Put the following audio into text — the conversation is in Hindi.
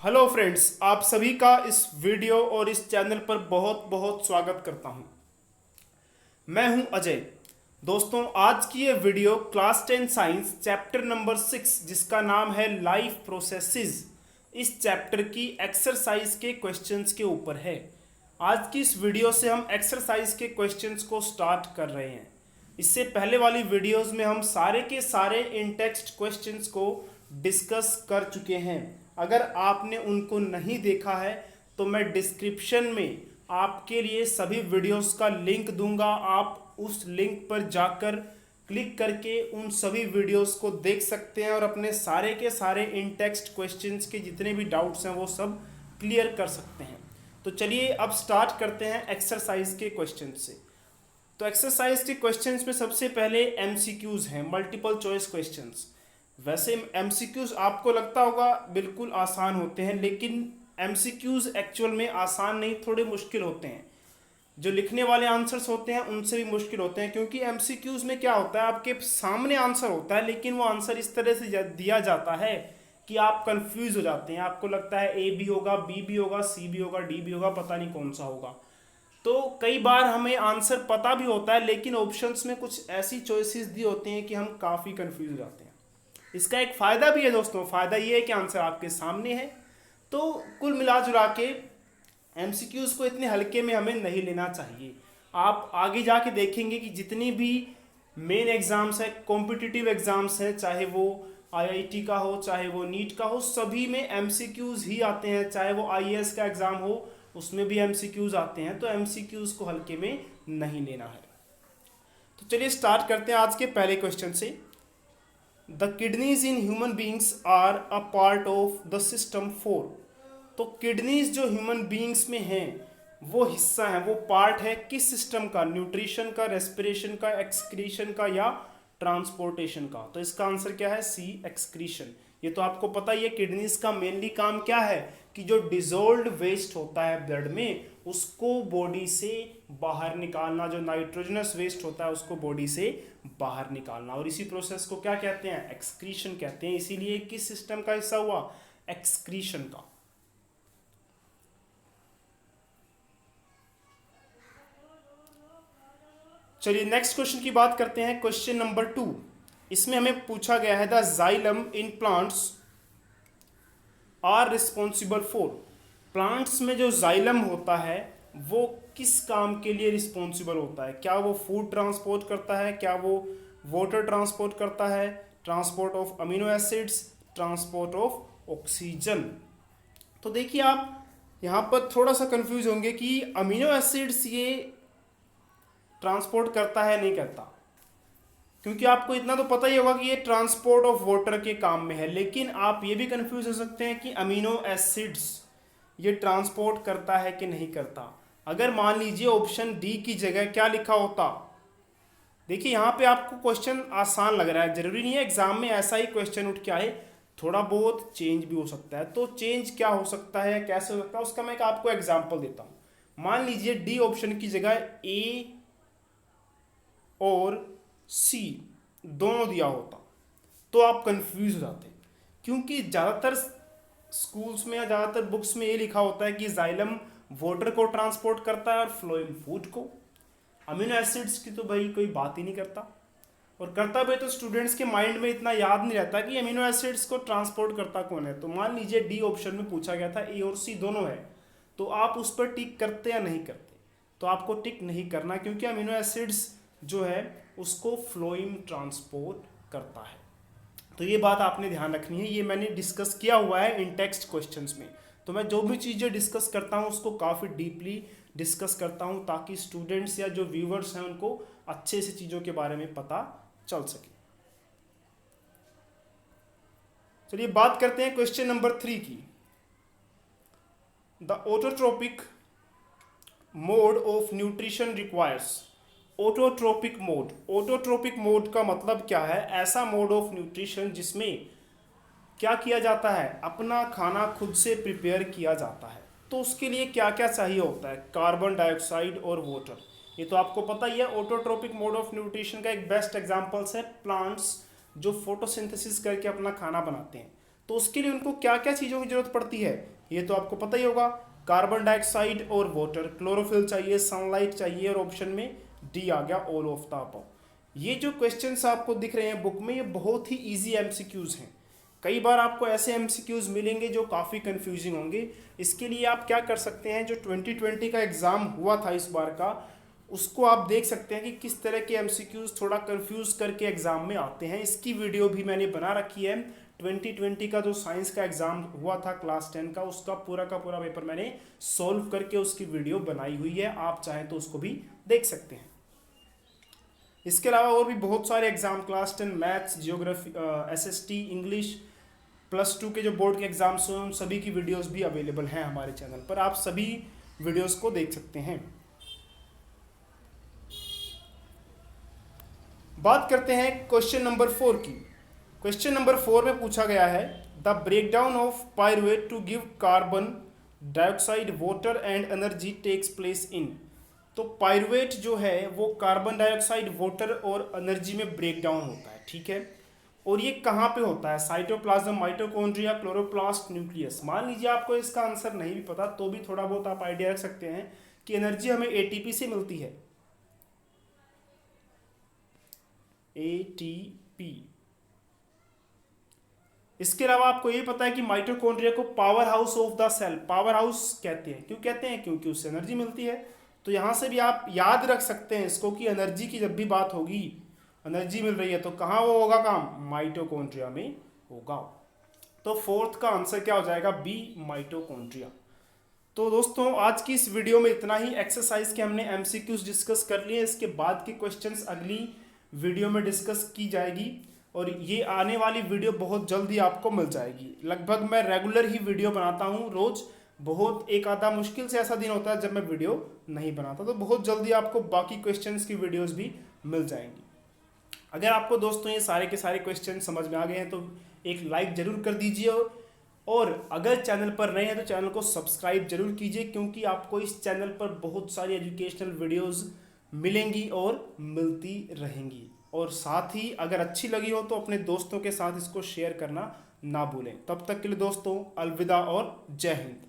हेलो फ्रेंड्स, आप सभी का इस वीडियो और इस चैनल पर बहुत बहुत स्वागत करता हूं। मैं हूं अजय। दोस्तों, आज की ये video class 10 science chapter number 6 जिसका नाम है लाइफ प्रोसेसेस, इस चैप्टर की एक्सरसाइज के क्वेश्चंस के ऊपर है। आज की इस वीडियो से हम एक्सरसाइज के क्वेश्चंस को स्टार्ट कर रहे हैं। इससे पहले वाली वीडियोस में हम सारे के सारे इन टेक्स्ट क्वेश्चंस को डिस्कस कर चुके हैं। अगर आपने उनको नहीं देखा है तो मैं डिस्क्रिप्शन में आपके लिए सभी वीडियोस का लिंक दूंगा। आप उस लिंक पर जाकर क्लिक करके उन सभी वीडियोस को देख सकते हैं और अपने सारे के सारे इन टेक्स्ट क्वेश्चंस के जितने भी डाउट्स हैं वो सब क्लियर कर सकते हैं। तो चलिए अब स्टार्ट करते हैं एक्सरसाइज के क्वेश्चन से। तो एक्सरसाइज के क्वेश्चंस में सबसे पहले एमसीक्यूज हैं, मल्टीपल चॉइस क्वेश्चंस। वैसे एमसीक्यूज आपको लगता होगा बिल्कुल आसान होते हैं, लेकिन एमसीक्यूज एक्चुअल में आसान नहीं, थोड़े मुश्किल होते हैं। जो लिखने वाले आंसर्स होते हैं उनसे भी मुश्किल होते हैं, क्योंकि एमसीक्यूज में क्या होता है, आपके सामने आंसर होता है लेकिन वो आंसर इस तरह से दिया जाता है कि आप कंफ्यूज हो जाते हैं। आपको लगता है ए भी होगा, बी भी होगा, सी भी होगा, डी भी होगा, पता नहीं कौन सा होगा। तो कई बार हमें आंसर पता भी होता है लेकिन ऑप्शंस में कुछ ऐसी चॉइसेस दी होती हैं कि हम काफ़ी कंफ्यूज हो जाते हैं। इसका एक फ़ायदा भी है दोस्तों, फ़ायदा ये है कि आंसर आपके सामने है। तो कुल मिला जुला के एमसीक्यूज़ को इतने हल्के में हमें नहीं लेना चाहिए। आप आगे जाके देखेंगे कि जितनी भी मेन एग्ज़ाम्स है, कॉम्पिटिटिव एग्ज़ाम्स हैं, चाहे वो आईआईटी का हो, चाहे वो नीट का हो, सभी में एमसीक्यूज़ ही आते हैं। चाहे वो आईएएस का एग्ज़ाम हो, उसमें भी एमसीक्यूज़ आते हैं। तो एमसीक्यूज़ को हल्के में नहीं लेना है। तो चलिए स्टार्ट करते हैं आज के पहले क्वेश्चन से। The kidneys in human beings are a part of the system 4। तो किडनीज जो ह्यूमन बींग्स में हैं वो हिस्सा है, वो पार्ट है किस सिस्टम का? न्यूट्रिशन का, रेस्पिरेशन का, एक्सक्रीशन का या ट्रांसपोर्टेशन का? तो इसका आंसर क्या है? सी, एक्सक्रीशन। ये तो आपको पता ही है। किडनीज का मेनली काम क्या है कि जो डिजोल्व्ड वेस्ट होता है ब्लड में उसको बॉडी से बाहर निकालना, जो नाइट्रोजनस वेस्ट होता है उसको बॉडी से बाहर निकालना, और इसी प्रोसेस को क्या कहते हैं? एक्सक्रीशन कहते हैं। इसीलिए किस सिस्टम का हिस्सा हुआ? एक्सक्रीशन का। चलिए नेक्स्ट क्वेश्चन की बात करते हैं। क्वेश्चन नंबर 2, इसमें हमें पूछा गया है the xylem in plants are responsible for. Plants में जो जाइलम होता है वो किस काम के लिए रिस्पॉन्सिबल होता है? क्या वो फूड ट्रांसपोर्ट करता है? क्या वो वाटर ट्रांसपोर्ट करता है? Transport of amino acids, transport of oxygen? तो देखिए, आप यहाँ पर थोड़ा सा कंफ्यूज होंगे कि अमीनो एसिड्स ये ट्रांसपोर्ट करता है नहीं करता, क्योंकि आपको इतना तो पता ही होगा कि ये ट्रांसपोर्ट ऑफ वाटर के काम में है। लेकिन आप ये भी कंफ्यूज हो सकते हैं कि अमीनो एसिड्स ये ट्रांसपोर्ट करता है कि नहीं करता। अगर मान लीजिए ऑप्शन डी की जगह क्या लिखा होता, देखिए यहाँ पे आपको क्वेश्चन आसान लग रहा है, जरूरी नहीं है एग्जाम में ऐसा ही क्वेश्चन उठ के आए, थोड़ा बहुत चेंज भी हो सकता है। तो चेंज क्या हो सकता है, कैसे हो सकता है, उसका मैं एक आपको एग्जाम्पल देता हूँ। मान लीजिए डी ऑप्शन की जगह ए और सी दोनों दिया होता तो आप कंफ्यूज हो जाते, क्योंकि ज़्यादातर स्कूल्स में या ज़्यादातर बुक्स में ये लिखा होता है कि जाइलम वाटर को ट्रांसपोर्ट करता है और फ्लोएम फूड को। अमीनो एसिड्स की तो भाई कोई बात ही नहीं करता, और करता भी तो स्टूडेंट्स के माइंड में इतना याद नहीं रहता कि अमीनो एसिड्स को ट्रांसपोर्ट करता कौन है। तो मान लीजिए डी ऑप्शन में पूछा गया था ए और सी दोनों है, तो आप उस पर टिक करते या नहीं करते? तो आपको टिक नहीं करना, क्योंकि अमीनो एसिड्स जो है उसको फ्लोएम ट्रांसपोर्ट करता है। तो ये बात आपने ध्यान रखनी है, ये मैंने डिस्कस किया हुआ है इन टेक्स्ट क्वेश्चंस में। तो मैं जो भी चीज़ें डिस्कस करता हूँ उसको काफ़ी डीपली डिस्कस करता हूँ, ताकि स्टूडेंट्स या जो व्यूवर्स हैं उनको अच्छे से चीज़ों के बारे में पता चल सके। चलिए बात करते हैं क्वेश्चन नंबर 3 की। The autotrophic mode of nutrition requires. Autotrophic mode, autotrophic mode का मतलब क्या है? ऐसा मोड ऑफ न्यूट्रिशन जिसमें क्या किया जाता है, अपना खाना खुद से प्रिपेयर किया जाता है। तो उसके लिए क्या क्या चाहिए होता है? कार्बन डाइऑक्साइड और वाटर। ये तो आपको पता ही है। ऑटोट्रोपिक मोड ऑफ न्यूट्रिशन का एक बेस्ट एग्जांपल्स है प्लांट्स जो फोटोसिंथेसिस करके अपना खाना बनाते हैं। तो उसके लिए उनको क्या क्या चीज़ों की जरूरत पड़ती है ये तो आपको पता ही होगा। कार्बन डाइऑक्साइड और वाटर, क्लोरोफिल चाहिए, सनलाइट चाहिए, और ऑप्शन में डी आ गया ऑल ऑफ द अबव। ये जो क्वेश्चंस आपको दिख रहे हैं बुक में, ये बहुत ही इजी एमसीक्यूज हैं। कई बार आपको ऐसे एमसीक्यूज मिलेंगे जो काफ़ी कंफ्यूजिंग होंगे। इसके लिए आप क्या कर सकते हैं, जो 2020 का एग्ज़ाम हुआ था इस बार का, उसको आप देख सकते हैं कि किस तरह के एमसीक्यूज थोड़ा कंफ्यूज करके एग्ज़ाम में आते हैं। इसकी वीडियो भी मैंने बना रखी है। 2020 का जो साइंस का एग्ज़ाम हुआ था क्लास 10 का, उसका पूरा का पूरा पेपर मैंने सॉल्व करके उसकी वीडियो बनाई हुई है, आप चाहें तो उसको भी देख सकते हैं। इसके अलावा और भी बहुत सारे exam, class 10 maths, geography, SST, English, +2 के जो बोर्ड के एग्जाम्स हैं, उन सभी की वीडियोस भी अवेलेबल हैं हमारे चैनल पर, आप सभी वीडियोस को देख सकते हैं। बात करते हैं क्वेश्चन नंबर 4 की। क्वेश्चन नंबर 4 में पूछा गया है the breakdown of pyruvate to give carbon dioxide, water and energy takes place in. तो पायरुवेट जो है वो कार्बन डाइऑक्साइड, वाटर और एनर्जी में ब्रेक डाउन होता है, ठीक है। और ये कहाँ पे होता है, साइटोप्लाज्म, माइटोकॉन्ड्रिया, क्लोरोप्लास्ट, न्यूक्लियस। मान लीजिए आपको इसका आंसर नहीं भी पता तो भी थोड़ा बहुत आप आइडिया रख सकते हैं कि एनर्जी हमें एटीपी से मिलती है, एटीपी। इसके अलावा आपको ये पता है कि माइटोकॉन्ड्रिया को powerhouse of the cell, powerhouse कहते हैं। क्यों कहते हैं, क्योंकि उससे एनर्जी मिलती है। तो यहाँ से भी आप याद रख सकते हैं इसको कि एनर्जी की जब भी बात होगी, एनर्जी मिल रही है तो कहाँ वो होगा काम, माइटोकॉन्ड्रिया में होगा। तो फोर्थ का आंसर क्या हो जाएगा, बी, माइटोकॉन्ड्रिया। तो दोस्तों आज की इस वीडियो में इतना ही। एक्सरसाइज के हमने एमसीक्यूज डिस्कस कर लिए, इसके बाद के क्वेश्चंस अगली वीडियो में डिस्कस की जाएगी, और ये आने वाली वीडियो बहुत जल्दी आपको मिल जाएगी। लगभग मैं रेगुलर ही वीडियो बनाता हूँ रोज़, बहुत एक आधा मुश्किल से ऐसा दिन होता है जब मैं वीडियो नहीं बनाता, तो बहुत जल्दी आपको बाकी क्वेश्चंस की वीडियोस भी मिल जाएंगी। अगर आपको दोस्तों ये सारे के सारे क्वेश्चन समझ में आ गए हैं तो एक लाइक ज़रूर कर दीजिए, और अगर चैनल पर नए हैं तो चैनल को सब्सक्राइब जरूर कीजिए, क्योंकि आपको इस चैनल पर बहुत सारी एजुकेशनल वीडियोज़ मिलेंगी और मिलती रहेंगी। और साथ ही अगर अच्छी लगी हो तो अपने दोस्तों के साथ इसको शेयर करना ना भूलें। तब तक के लिए दोस्तों अलविदा और जय हिंद।